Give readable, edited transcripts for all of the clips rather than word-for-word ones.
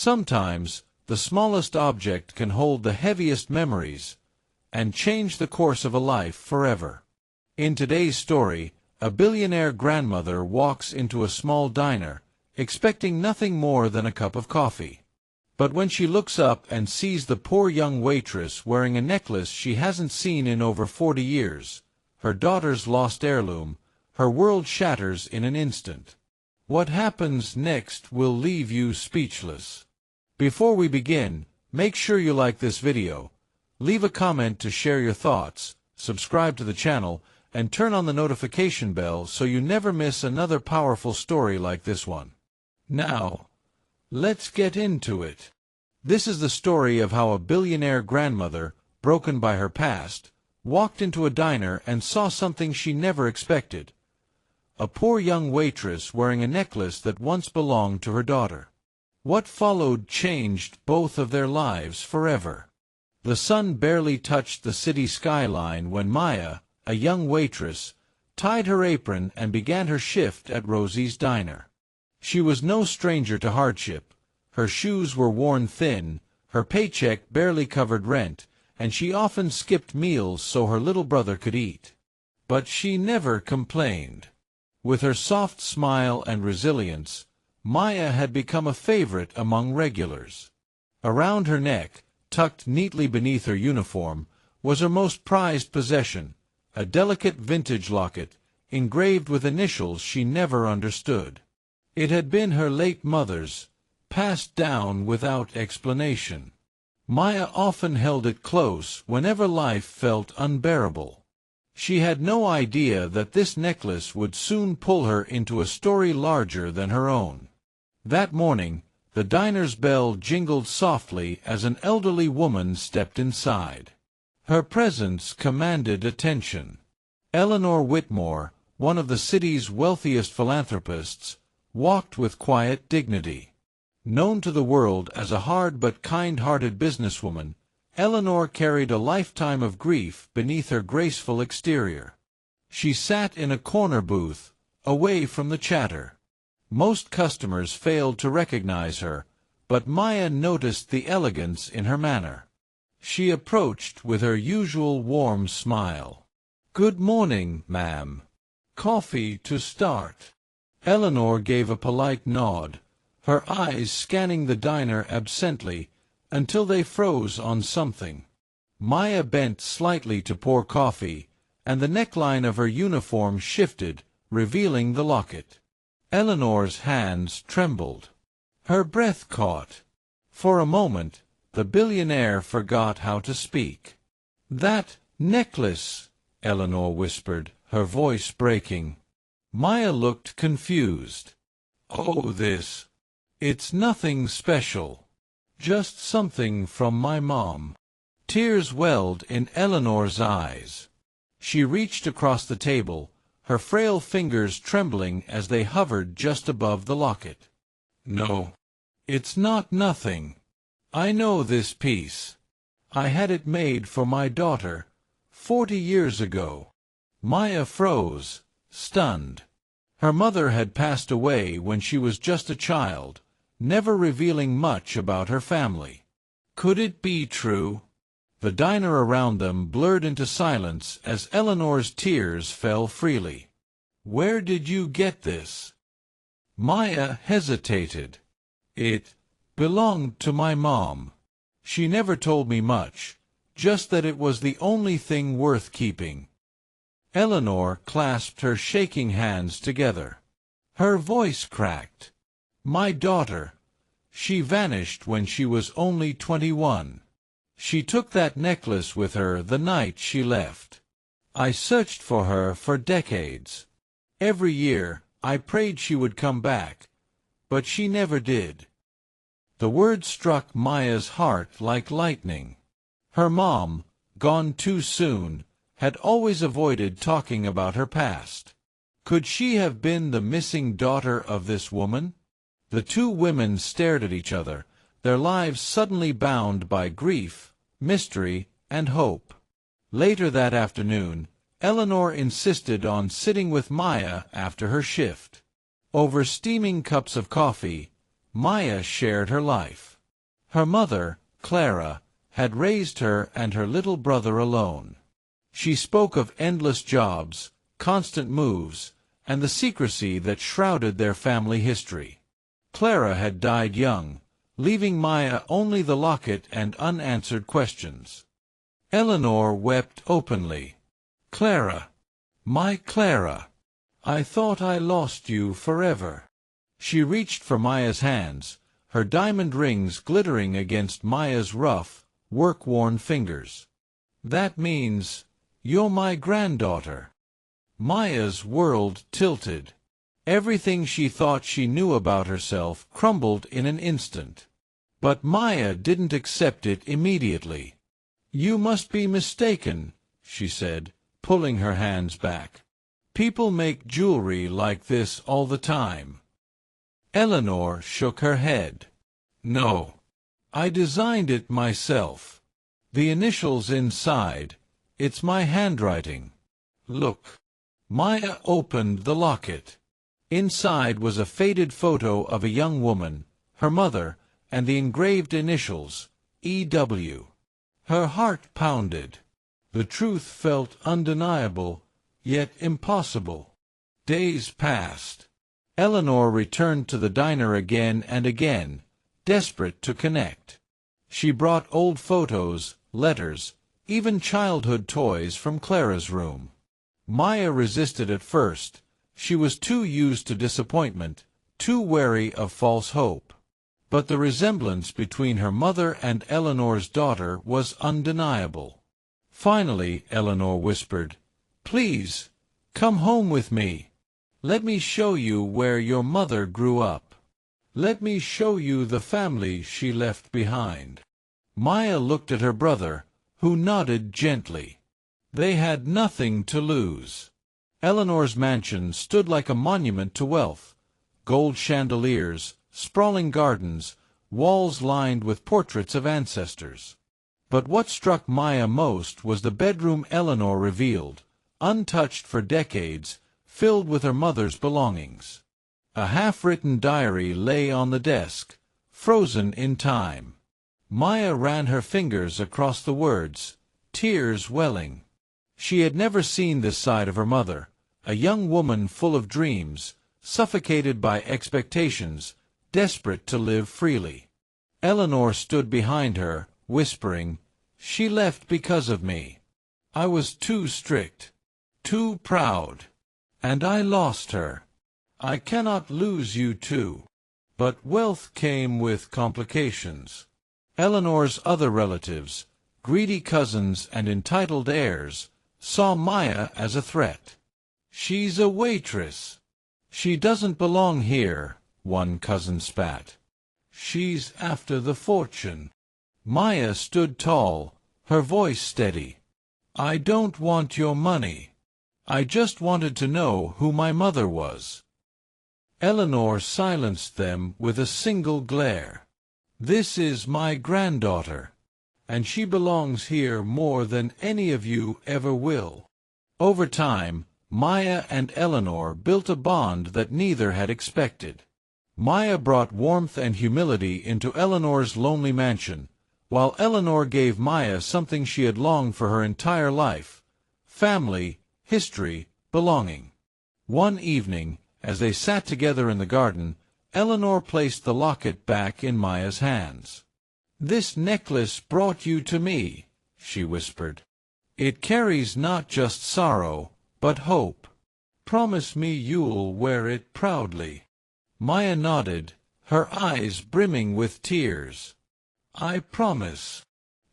Sometimes, the smallest object can hold the heaviest memories and change the course of a life forever. In today's story, a billionaire grandmother walks into a small diner, expecting nothing more than a cup of coffee. But when she looks up and sees the poor young waitress wearing a necklace she hasn't seen in over 40 years, her daughter's lost heirloom, her world shatters in an instant. What happens next will leave you speechless. Before we begin, make sure you like this video, leave a comment to share your thoughts, subscribe to the channel, and turn on the notification bell so you never miss another powerful story like this one. Now, let's get into it. This is the story of how a billionaire grandmother, broken by her past, walked into a diner and saw something she never expected. A poor young waitress wearing a necklace that once belonged to her daughter. What followed changed both of their lives forever. The sun barely touched the city skyline when Maya, a young waitress, tied her apron and began her shift at Rosie's diner. She was no stranger to hardship. Her shoes were worn thin, her paycheck barely covered rent, and she often skipped meals so her little brother could eat. But she never complained. With her soft smile and resilience, Maya had become a favorite among regulars. Around her neck, tucked neatly beneath her uniform, was her most prized possession, a delicate vintage locket, engraved with initials she never understood. It had been her late mother's, passed down without explanation. Maya often held it close whenever life felt unbearable. She had no idea that this necklace would soon pull her into a story larger than her own. That morning, the diner's bell jingled softly as an elderly woman stepped inside. Her presence commanded attention. Eleanor Whitmore, one of the city's wealthiest philanthropists, walked with quiet dignity. Known to the world as a hard but kind-hearted businesswoman, Eleanor carried a lifetime of grief beneath her graceful exterior. She sat in a corner booth, away from the chatter. Most customers failed to recognize her, but Maya noticed the elegance in her manner. She approached with her usual warm smile. "Good morning, ma'am. Coffee to start." Eleanor gave a polite nod, her eyes scanning the diner absently until they froze on something. Maya bent slightly to pour coffee, and the neckline of her uniform shifted, revealing the locket. Eleanor's hands trembled. Her breath caught. For a moment, the billionaire forgot how to speak. "That necklace," Eleanor whispered, her voice breaking. Maya looked confused. "Oh, this. It's nothing special. Just something from my mom." Tears welled in Eleanor's eyes. She reached across the table, her frail fingers trembling as they hovered just above the locket. "No, it's not nothing. I know this piece. I had it made for my daughter 40 years ago." Maya froze, stunned. Her mother had passed away when she was just a child, never revealing much about her family. Could it be true? The diner around them blurred into silence as Eleanor's tears fell freely. "Where did you get this?" Maya hesitated. "It belonged to my mom. She never told me much, just that it was the only thing worth keeping." Eleanor clasped her shaking hands together. Her voice cracked. "My daughter. She vanished when she was only 21. She took that necklace with her the night she left. I searched for her for decades. Every year, I prayed she would come back, but she never did." The words struck Maya's heart like lightning. Her mom, gone too soon, had always avoided talking about her past. Could she have been the missing daughter of this woman? The two women stared at each other, their lives suddenly bound by grief, mystery, and hope. Later that afternoon, Eleanor insisted on sitting with Maya after her shift. Over steaming cups of coffee, Maya shared her life. Her mother, Clara, had raised her and her little brother alone. She spoke of endless jobs, constant moves, and the secrecy that shrouded their family history. Clara had died young, leaving Maya only the locket and unanswered questions. Eleanor wept openly. "Clara, my Clara, I thought I lost you forever." She reached for Maya's hands, her diamond rings glittering against Maya's rough, work-worn fingers. "That means you're my granddaughter." Maya's world tilted. Everything she thought she knew about herself crumbled in an instant. But Maya didn't accept it immediately. "You must be mistaken," she said, pulling her hands back. "People make jewelry like this all the time." Eleanor shook her head. "No. I designed it myself. The initials inside, it's my handwriting. Look." Maya opened the locket. Inside was a faded photo of a young woman, her mother, and the engraved initials, E.W. Her heart pounded. The truth felt undeniable, yet impossible. Days passed. Eleanor returned to the diner again and again, desperate to connect. She brought old photos, letters, even childhood toys from Clara's room. Maya resisted at first. She was too used to disappointment, too wary of false hope. But the resemblance between her mother and Eleanor's daughter was undeniable. Finally, Eleanor whispered, "Please, come home with me. Let me show you where your mother grew up. Let me show you the family she left behind." Maya looked at her brother, who nodded gently. They had nothing to lose. Eleanor's mansion stood like a monument to wealth. Gold chandeliers, sprawling gardens, walls lined with portraits of ancestors. But what struck Maya most was the bedroom Eleanor revealed, untouched for decades, filled with her mother's belongings. A half-written diary lay on the desk, frozen in time. Maya ran her fingers across the words, tears welling. She had never seen this side of her mother, a young woman full of dreams, suffocated by expectations, desperate to live freely. Eleanor stood behind her, whispering, "She left because of me. I was too strict, too proud, and I lost her. I cannot lose you too." But wealth came with complications. Eleanor's other relatives, greedy cousins and entitled heirs, saw Maya as a threat. "She's a waitress. She doesn't belong here," one cousin spat. "She's after the fortune." Maya stood tall, her voice steady. "I don't want your money. I just wanted to know who my mother was." Eleanor silenced them with a single glare. "This is my granddaughter, and she belongs here more than any of you ever will." Over time, Maya and Eleanor built a bond that neither had expected. Maya brought warmth and humility into Eleanor's lonely mansion, while Eleanor gave Maya something she had longed for her entire life: family, history, belonging. One evening, as they sat together in the garden, Eleanor placed the locket back in Maya's hands. "This necklace brought you to me," she whispered. "It carries not just sorrow, but hope. Promise me you'll wear it proudly." Maya nodded, her eyes brimming with tears. "I promise."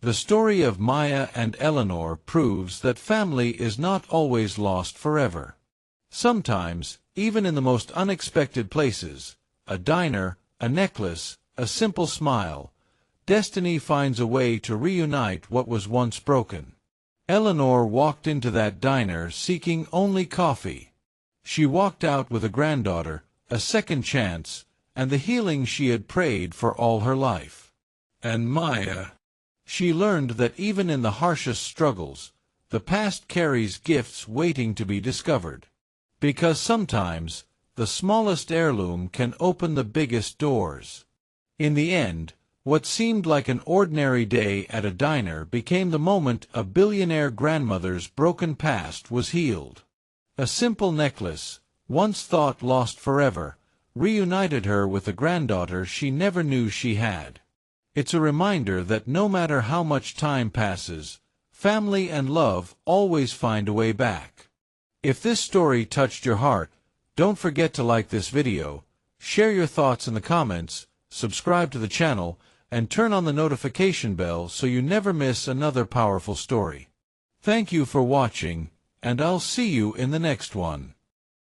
The story of Maya and Eleanor proves that family is not always lost forever. Sometimes, even in the most unexpected places, a diner, a necklace, a simple smile, destiny finds a way to reunite what was once broken. Eleanor walked into that diner seeking only coffee. She walked out with a granddaughter, a second chance, and the healing she had prayed for all her life. And Maya, she learned that even in the harshest struggles, the past carries gifts waiting to be discovered. Because sometimes, the smallest heirloom can open the biggest doors. In the end, What seemed like an ordinary day at a diner became the moment a billionaire grandmother's broken past was healed. A simple necklace, once thought lost forever, reunited her with a granddaughter she never knew she had. It's a reminder that no matter how much time passes, family and love always find a way back. If this story touched your heart, don't forget to like this video, share your thoughts in the comments, subscribe to the channel, and turn on the notification bell so you never miss another powerful story. Thank you for watching, and I'll see you in the next one.